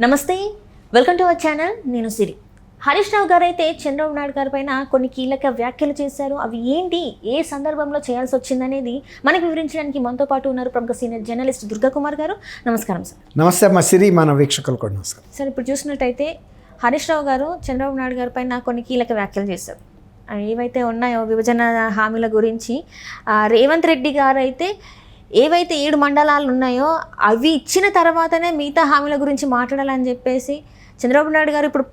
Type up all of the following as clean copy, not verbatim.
నమస్తే, welcome to our channel. నేను సిరి. హరీష్ రావు గారు అయితే చంద్రబాబు నాయుడు గారి పైన కొన్ని కీలక వ్యాఖ్యలు చేశారు. అవి ఏంటి, ఏ సందర్భంలో చేయాల్సి వచ్చిందనేది మనకు వివరించడానికి మనతో పాటు ఉన్నారు ప్రముఖ సీనియర్ జర్నలిస్ట్ దుర్గా కుమార్ గారు. నమస్కారం సార్. నమస్తే మా సిరి, మన వీక్షకులు కూడా నమస్కారం సార్. ఇప్పుడు చూసినట్టయితే హరీష్ రావు గారు చంద్రబాబు నాయుడు గారి పైన కొన్ని కీలక వ్యాఖ్యలు చేశారు. ఏవైతే ఉన్నాయో విభజన హామీల గురించి రేవంత్ రెడ్డి గారు అయితే ఏవైతే 7 మండలాలు ఉన్నాయో అవి ఇచ్చిన తర్వాతనే మిగతా హామీల గురించి మాట్లాడాలని చెప్పేసి చంద్రబాబు నాయుడు గారు ఇప్పుడు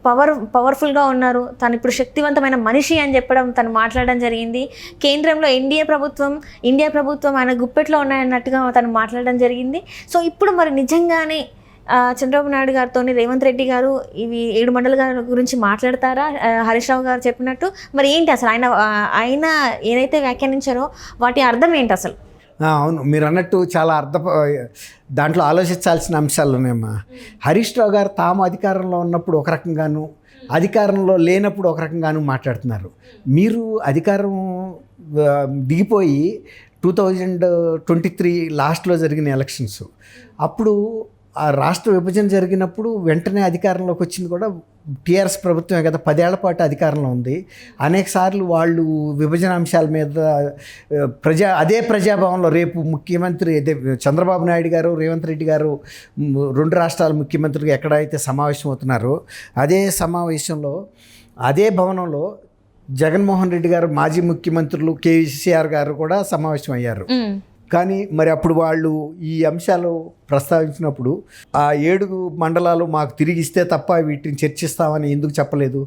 పవర్ఫుల్గా ఉన్నారు, తను ఇప్పుడు శక్తివంతమైన మనిషి అని చెప్పడం, తను మాట్లాడడం జరిగింది. కేంద్రంలో ఇండియా ప్రభుత్వం ఆయన గుప్పెట్లో ఉన్నాయన్నట్టుగా తను మాట్లాడడం జరిగింది. సో ఇప్పుడు మరి నిజంగానే చంద్రబాబు నాయుడు గారితో రేవంత్ రెడ్డి గారు ఇవి 7 మండలాల గురించి మాట్లాడతారా హరీష్ రావు గారు చెప్పినట్టు? మరి ఏంటి అసలు ఆయన ఏదైతే వ్యాఖ్యానించారో వాటి అర్థం ఏంటి అసలు? అవును, మీరు అన్నట్టు చాలా దాంట్లో ఆలోచించాల్సిన అంశాలు ఉన్నాయమ్మా. హరీష్ రావు గారు తాము అధికారంలో ఉన్నప్పుడు ఒక రకంగాను, అధికారంలో లేనప్పుడు ఒక రకంగాను మాట్లాడుతున్నారు. మీరు అధికారం దిగిపోయి 2023 లాస్ట్లో జరిగిన ఎలక్షన్స్ అప్పుడు ఆ రాష్ట్ర విభజన జరిగినప్పుడు వెంటనే అధికారంలోకి వచ్చింది కూడా టీఆర్ఎస్ ప్రభుత్వమే కదా. 10 ఏళ్ల పాటు అధికారంలో ఉంది. అనేక సార్లు వాళ్ళు విభజన అంశాల మీద అదే ప్రజాభవన్లో రేపు ముఖ్యమంత్రి చంద్రబాబు నాయుడు గారు, రేవంత్ రెడ్డి గారు 2 రాష్ట్రాల ముఖ్యమంత్రులు ఎక్కడైతే సమావేశం అవుతున్నారో అదే సమావేశంలో అదే భవనంలో జగన్మోహన్ రెడ్డి గారు, మాజీ ముఖ్యమంత్రులు కేసీఆర్ గారు కూడా సమావేశం అయ్యారు. కానీ మరి అప్పుడు వాళ్ళు ఈ అంశాలు ప్రస్తావించినప్పుడు ఆ 7 మండలాలు మాకు తిరిగి ఇస్తే తప్ప వీటిని చర్చిస్తామని ఎందుకు చెప్పలేదు?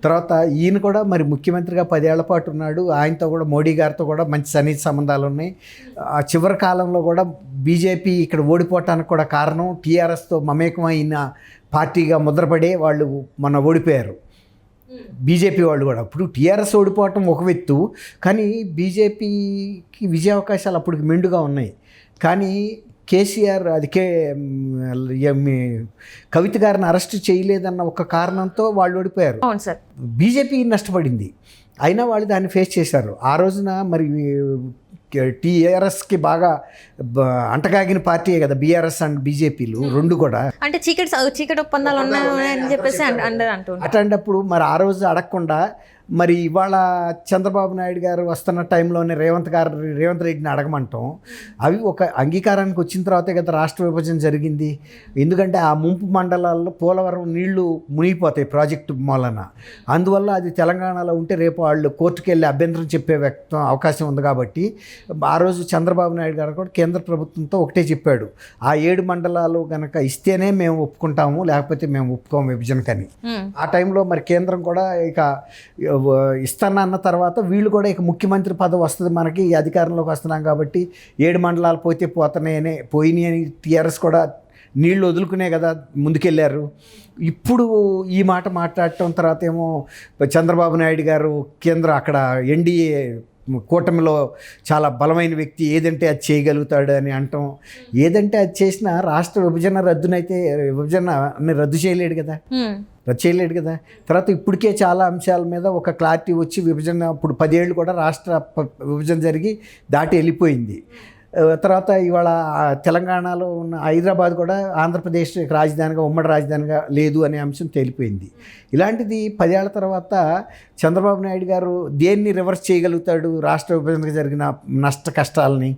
తర్వాత ఈయన కూడా మరి ముఖ్యమంత్రిగా 10 ఏళ్ల పాటు ఉన్నాడు. ఆయనతో కూడా మోడీ గారితో కూడా మంచి సన్నిహిత సంబంధాలు ఉన్నాయి. ఆ చివరి కాలంలో కూడా బీజేపీ ఇక్కడ ఓడిపోవటానికి కూడా కారణం టీఆర్ఎస్తో మమేకమైన పార్టీగా ముద్రపడే వాళ్ళు మొన్న ఓడిపోయారు. బీజేపీ వాళ్ళు కూడా అప్పుడు టీఆర్ఎస్ ఓడిపోవటం ఒక వ్యక్తు, కానీ బీజేపీకి విజయావకాశాలు అప్పటికి మెండుగా ఉన్నాయి. కానీ కేసీఆర్ కవిత గారిని అరెస్ట్ చేయలేదన్న ఒక కారణంతో వాళ్ళు ఓడిపోయారు. అవును సార్. బీజేపీ నష్టపడింది, అయినా వాళ్ళు దాన్ని ఫేస్ చేశారు. ఆ రోజున మరి టీఆర్ఎస్కి బాగా అంటగాగిన పార్టీయే కదా బీఆర్ఎస్ అండ్ బీజేపీలు రెండు కూడా. అంటే చీకటి ఒప్పందాలు ఉన్నాయని చెప్పేసి అట్లాంటప్పుడు మరి ఆ రోజు అడగకుండా మరి ఇవాళ చంద్రబాబు నాయుడు గారు వస్తున్న టైంలోనే రేవంత్ రెడ్డిని అడగమంటాం, అవి ఒక అంగీకారానికి వచ్చిన తర్వాతే కదా రాష్ట్ర విభజన జరిగింది. ఎందుకంటే ఆ ముంపు మండలాల్లో పోలవరం నీళ్లు మునిగిపోతాయి ప్రాజెక్టు మూలన. అందువల్ల అది తెలంగాణలో ఉంటే రేపు వాళ్ళు కోర్టుకు వెళ్ళి అభ్యంతరం చెప్పే అవకాశం ఉంది. కాబట్టి ఆ రోజు చంద్రబాబు నాయుడు గారు కూడా కేంద్ర ప్రభుత్వంతో ఒకటే చెప్పాడు, ఆ 7 మండలాలు కనుక ఇస్తేనే మేము ఒప్పుకుంటాము, లేకపోతే మేము ఒప్పుకోము విభజనకని. ఆ టైంలో మరి కేంద్రం కూడా ఇక ఇస్తానన్న తర్వాత వీళ్ళు కూడా ఇక ముఖ్యమంత్రి పదవి వస్తుంది మనకి, అధికారంలోకి వస్తున్నాం కాబట్టి 7 మండలాలు పోయినాయి అని టీఆర్ఎస్ కూడా నీళ్లు వదులుకునే కదా ముందుకెళ్ళారు. ఇప్పుడు ఈ మాట మాట్లాడటం తర్వాత ఏమో చంద్రబాబు నాయుడు గారు కేంద్రం ఎన్డీఏ కూటమిలో చాలా బలమైన వ్యక్తి, ఏదంటే అది చేయగలుగుతాడు అని అంటాం. ఏదంటే అది చేసిన రాష్ట్ర విభజనని రద్దు చేయలేడు కదా. తర్వాత ఇప్పటికే చాలా అంశాల మీద ఒక క్లారిటీ వచ్చి విభజన ఇప్పుడు 10 ఏళ్ళు కూడా రాష్ట్ర విభజన జరిగి దాటి వెళ్ళిపోయింది. తర్వాత ఇవాళ తెలంగాణలో ఉన్న హైదరాబాద్ కూడా ఆంధ్రప్రదేశ్ రాజధానిగా, ఉమ్మడి రాజధానిగా లేదు అనే అంశం తేలిపోయింది. ఇలాంటిది 10 ఏళ్ల తర్వాత చంద్రబాబు నాయుడు గారు దేన్ని రివర్స్ చేయగలుగుతాడు? రాష్ట్ర విభజనకు జరిగిన నష్ట కష్టాలని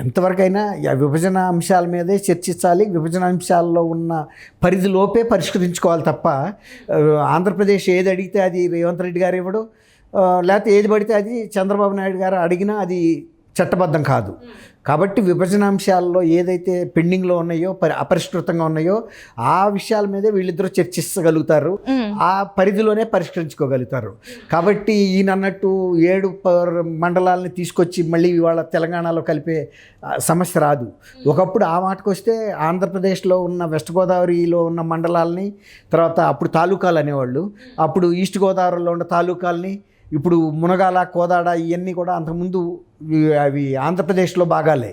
ఎంతవరకైనా విభజన అంశాల మీదే చర్చించాలి. విభజన అంశాల్లో ఉన్న పరిధిలోపే పరిష్కరించుకోవాలి తప్ప ఆంధ్రప్రదేశ్ ఏది అడిగితే అది రేవంత్ రెడ్డి గారు ఇవ్వడు, లేకపోతే ఏది పడితే అది చంద్రబాబు నాయుడు గారు అడిగినా అది చట్టబద్ధం కాదు. కాబట్టి విభజన అంశాల్లో ఏదైతే పెండింగ్లో ఉన్నాయో, అపరిష్కృతంగా ఉన్నాయో ఆ విషయాల మీదే వీళ్ళిద్దరూ చర్చించగలుగుతారు, ఆ పరిధిలోనే పరిష్కరించుకోగలుగుతారు. కాబట్టి ఈయన అన్నట్టు 7 మండలాలని తీసుకొచ్చి మళ్ళీ ఇవాళ తెలంగాణలో కలిపే సమస్య రాదు. ఒకప్పుడు ఆ మాటకు వస్తే ఆంధ్రప్రదేశ్లో ఉన్న వెస్ట్ గోదావరిలో ఉన్న మండలాలని, తర్వాత అప్పుడు తాలూకాలు అనేవాళ్ళు, అప్పుడు ఈస్ట్ గోదావరిలో ఉన్న తాలూకాలని, ఇప్పుడు మునగాల, కోదాడ ఇవన్నీ కూడా అంతకుముందు అవి ఆంధ్రప్రదేశ్లో భాగాలే.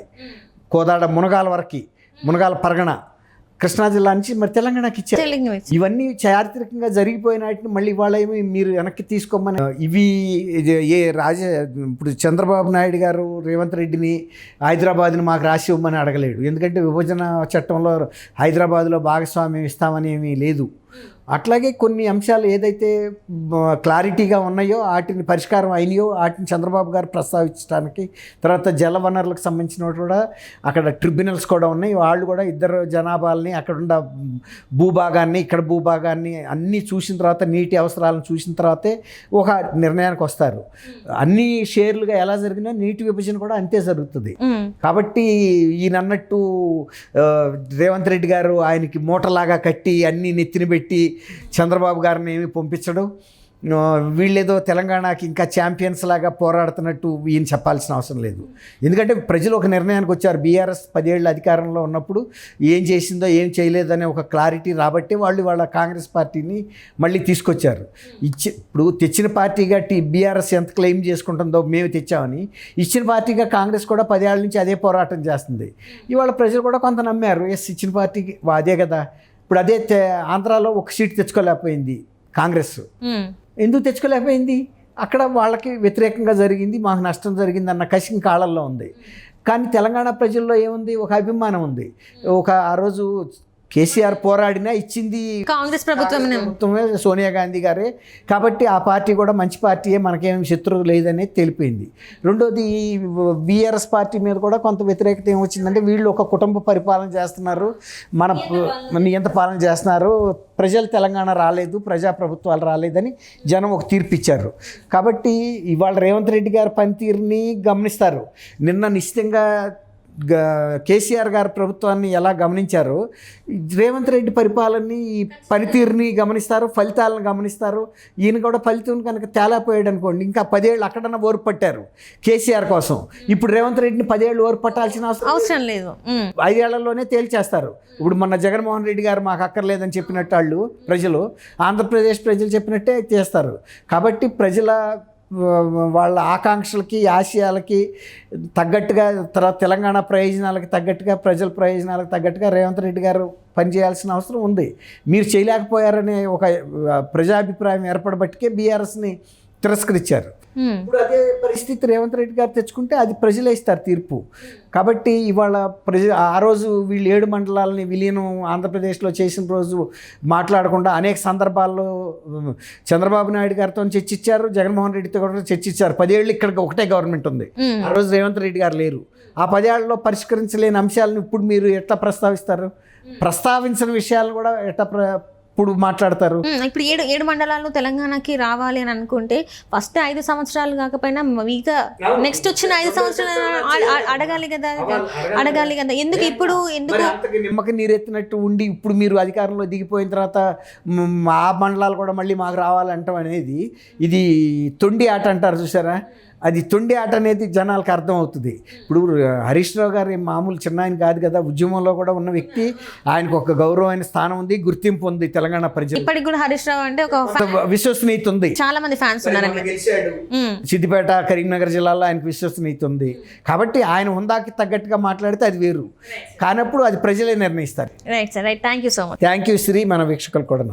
కోదాడ మునగాల వరకు, మునగాల పరగణ, కృష్ణా జిల్లా నుంచి మరి తెలంగాణకి ఇచ్చారు. తెలంగాణ ఇవన్నీ చారిత్రకంగా జరిగిపోయిన వాటిని మళ్ళీ ఇవాళ ఏమి మీరు వెనక్కి తీసుకోమని ఇవి ఇప్పుడు చంద్రబాబు నాయుడు గారు రేవంత్ రెడ్డిని హైదరాబాద్ని మాకు రాసి ఇవ్వమని అడగలేడు. ఎందుకంటే విభజన చట్టంలో హైదరాబాద్లో భాగస్వామ్యం ఇస్తామని ఏమీ లేదు. అట్లాగే కొన్ని అంశాలు ఏదైతే క్లారిటీగా ఉన్నాయో వాటిని పరిష్కారం అయినాయో వాటిని చంద్రబాబు గారు ప్రస్తావించడానికి, తర్వాత జల వనరులకు సంబంధించిన కూడా అక్కడ ట్రిబ్యునల్స్ కూడా ఉన్నాయి. వాళ్ళు కూడా ఇద్దరు జనాభాలని అక్కడున్న భూభాగాన్ని ఇక్కడ భూభాగాన్ని అన్నీ చూసిన తర్వాత నీటి అవసరాలను చూసిన తర్వాతే ఒక నిర్ణయానికి వస్తారు. అన్ని షేర్లుగా ఎలా జరిగినా నీటి విభజన కూడా అంతే జరుగుతుంది. కాబట్టి ఈయనన్నట్టు రేవంత్ రెడ్డి గారు ఆయనకి మూటలాగా కట్టి అన్నీ నెత్తిన పెట్టి చంద్రబాబు గారిని ఏమి పంపించడు. వీళ్ళేదో తెలంగాణకి ఇంకా ఛాంపియన్స్ లాగా పోరాడుతున్నట్టు ఈయన చెప్పాల్సిన అవసరం లేదు. ఎందుకంటే ప్రజలు ఒక నిర్ణయానికి వచ్చారు. బీఆర్ఎస్ 10 ఏళ్ళు అధికారంలో ఉన్నప్పుడు ఏం చేసిందో ఏం చేయలేదనే ఒక క్లారిటీ రాబట్టి వాళ్ళ కాంగ్రెస్ పార్టీని మళ్ళీ తీసుకొచ్చారు. ఇప్పుడు తెచ్చిన పార్టీగా బీఆర్ఎస్ ఎంత క్లెయిమ్ చేసుకుంటుందో మేము తెచ్చామని, ఇచ్చిన పార్టీగా కాంగ్రెస్ కూడా 10 ఏళ్ళ నుంచి అదే పోరాటం చేస్తుంది. ఇవాళ ప్రజలు కూడా కొంత నమ్మారు. ఇచ్చిన పార్టీకి అదే కదా. ఇప్పుడు అదే ఆంధ్రాలో ఒక సీట్ తెచ్చుకోలేకపోయింది కాంగ్రెస్. ఎందుకు తెచ్చుకోలేకపోయింది? అక్కడ వాళ్ళకి వ్యతిరేకంగా జరిగింది, మాకు నష్టం జరిగింది అన్న కసి కాళ్ళల్లో ఉంది. కానీ తెలంగాణ ప్రజల్లో ఏముంది? ఒక అభిమానం ఉంది. ఆ రోజు కేసీఆర్ పోరాడినా ఇచ్చింది కాంగ్రెస్ ప్రభుత్వమే, సోనియా గాంధీ గారే. కాబట్టి ఆ పార్టీ కూడా మంచి పార్టీయే, మనకేం శత్రువు లేదనేది తెలిపింది. రెండోది బీఆర్ఎస్ పార్టీ మీద కూడా కొంత వ్యతిరేకత ఏమొచ్చిందంటే వీళ్ళు ఒక కుటుంబ పరిపాలన చేస్తున్నారు, మన నియంత పాలన చేస్తున్నారు, ప్రజలు తెలంగాణ రాలేదు, ప్రజాప్రభుత్వాలు రాలేదని జనం ఒక తీర్పు ఇచ్చారు. కాబట్టి ఇవాళ రేవంత్ రెడ్డి గారి పనితీరుని గమనిస్తారు. నిన్న నిశ్చితంగా కేసీఆర్ గారి ప్రభుత్వాన్ని ఎలా గమనించారో రేవంత్ రెడ్డి పరిపాలనని, ఈ పనితీరుని గమనిస్తారు, ఫలితాలను గమనిస్తారు. ఈయన కూడా ఫలితం కనుక తేలాపోయాడు అనుకోండి, ఇంకా 10 ఏళ్ళు అక్కడన్నా ఓర్పు పట్టారు కేసీఆర్ కోసం. ఇప్పుడు రేవంత్ రెడ్డిని 10 ఏళ్ళు ఓర్పు పట్టాల్సిన అవసరం లేదు, 5 ఏళ్లలోనే తేల్చేస్తారు. ఇప్పుడు మొన్న జగన్మోహన్ రెడ్డి గారు మాకు అక్కర్లేదని చెప్పినట్టు వాళ్ళు ప్రజలు, ఆంధ్రప్రదేశ్ ప్రజలు చెప్పినట్టే చేస్తారు. కాబట్టి ప్రజల వాళ్ళ ఆకాంక్షలకి ఆశయాలకి తగ్గట్టుగా, తర్వాత తెలంగాణ ప్రయోజనాలకు తగ్గట్టుగా, ప్రజల ప్రయోజనాలకు తగ్గట్టుగా రేవంత్ రెడ్డి గారు పనిచేయాల్సిన అవసరం ఉంది. మీరు చేయలేకపోయారనే ఒక ప్రజాభిప్రాయం ఏర్పడబట్టికే బీఆర్ఎస్ని తిరస్కరించారు. ఇప్పుడు అదే పరిస్థితి రేవంత్ రెడ్డి గారు తెచ్చుకుంటే అది ప్రజలే ఇస్తారు తీర్పు. కాబట్టి ఇవాళ ఆ రోజు వీళ్ళు 7 మండలాలని విలీనం ఆంధ్రప్రదేశ్లో చేసిన రోజు మాట్లాడకుండా అనేక సందర్భాల్లో చంద్రబాబు నాయుడు గారితో చర్చించారు, జగన్మోహన్ రెడ్డితో కూడా చర్చించారు. 10 ఏళ్ళు ఇక్కడ ఒకటే గవర్నమెంట్ ఉంది, ఆ రోజు రేవంత్ రెడ్డి గారు లేరు. ఆ 10 ఏళ్లలో పరిష్కరించలేని అంశాలను ఇప్పుడు మీరు ఎట్లా ప్రస్తావిస్తారు? ప్రస్తావించిన విషయాలను కూడా ఇప్పుడు మాట్లాడతారు. ఇప్పుడు 7 మండలాలు తెలంగాణకి రావాలి అని అనుకుంటే ఫస్ట్ 5 సంవత్సరాలు కాకపోయినా మిగతా నెక్స్ట్ వచ్చిన 5 సంవత్సరాలు అడగాలి కదా. ఎందుకు నిమ్మకి నీరెత్తినట్టు ఉండి ఇప్పుడు మీరు అధికారంలో దిగిపోయిన తర్వాత ఆ మండలాలు కూడా మళ్ళీ మాకు రావాలంటాం అనేది ఇది తొండి ఆట అంటారు చూసారా? అది తొండి ఆట అనేది జనాలకు అర్థం అవుతుంది. ఇప్పుడు హరీష్ రావు గారు మామూలు చిన్న ఆయన కాదు కదా, ఉద్యమంలో కూడా ఉన్న వ్యక్తి. ఆయనకు ఒక గౌరవమైన స్థానం ఉంది, గుర్తింపు ఉంది తెలంగాణ ప్రజలు. ఇప్పటికి కూడా హరీష్ రావు అంటే ఒక విశ్వసనీయత ఉంది, చాలా మంది ఫ్యాన్స్ ఉన్నారు. సిద్దిపేట, కరీంనగర్ జిల్లాలో ఆయనకు విశ్వసనీయత ఉంది. కాబట్టి ఆయన హుందాకి తగ్గట్టుగా మాట్లాడితే అది వేరు, కానప్పుడు అది ప్రజలే నిర్ణయిస్తారు. Right sir, right. Thank you so much. Thank you Shri. మన వీక్షకులు కూడా